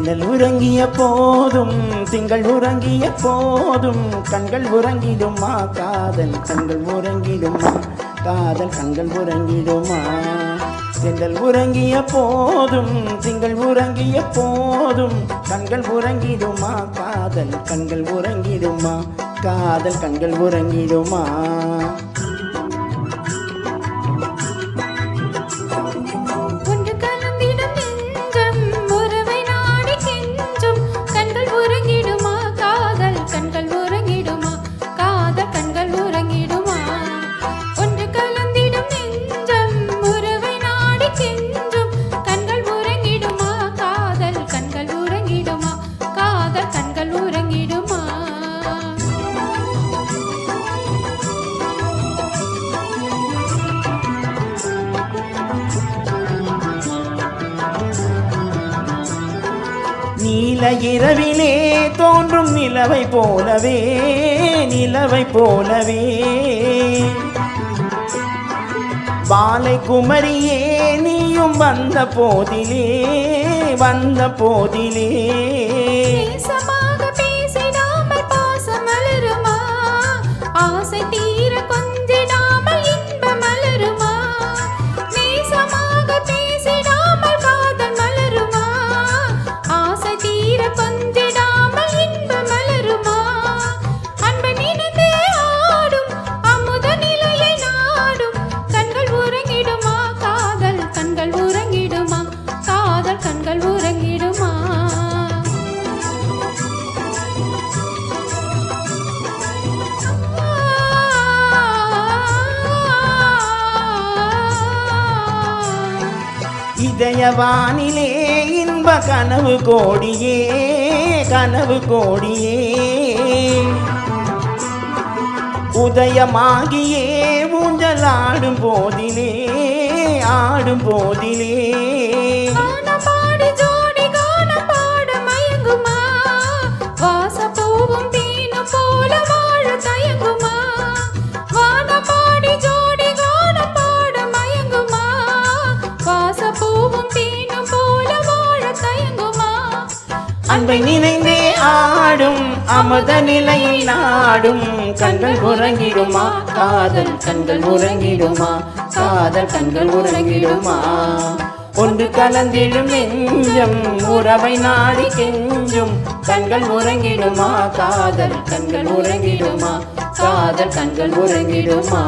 தென்றல் உறங்கிய போதும் திங்கள் உறங்கிய போதும் கண்கள் உறங்கிடுமா காதல் கண்கள் உறங்கிடுமா காதல் கண்கள் உறங்கிடுமா தென்றல் உறங்கிய போதும் திங்கள் உறங்கிய போதும் கண்கள் உறங்கிடுமா காதல் கண்கள் உறங்கிடுமா காதல் கண்கள் உறங்கிடுமா நீல இரவிலே தோன்றும் நிலவை போலவே நிலவை போலவே பாலை குமரியே நீயும் வந்த போதிலே வந்த போதிலே இதயவானிலே இன்ப கனவு கோடியே கனவு கோடியே உதயமாகியே ஊஞ்சலாடும் போதிலே ஆடும் போதிலே அன்பை நினைந்தே ஆடும் அமுத நிலையில் நாடும் கண்கள் உறங்கிடுமா காதல் கண்கள் உறங்கிடுமா காதல் கண்கள் உறங்கிடுமா ஒன்று கலந்திடும் நெஞ்சம் உறவை நாடி கெஞ்சும் கண்கள் உறங்கிடுமா காதல் கண்கள் உறங்கிடுமா காதல் கண்கள் உறங்கிடுமா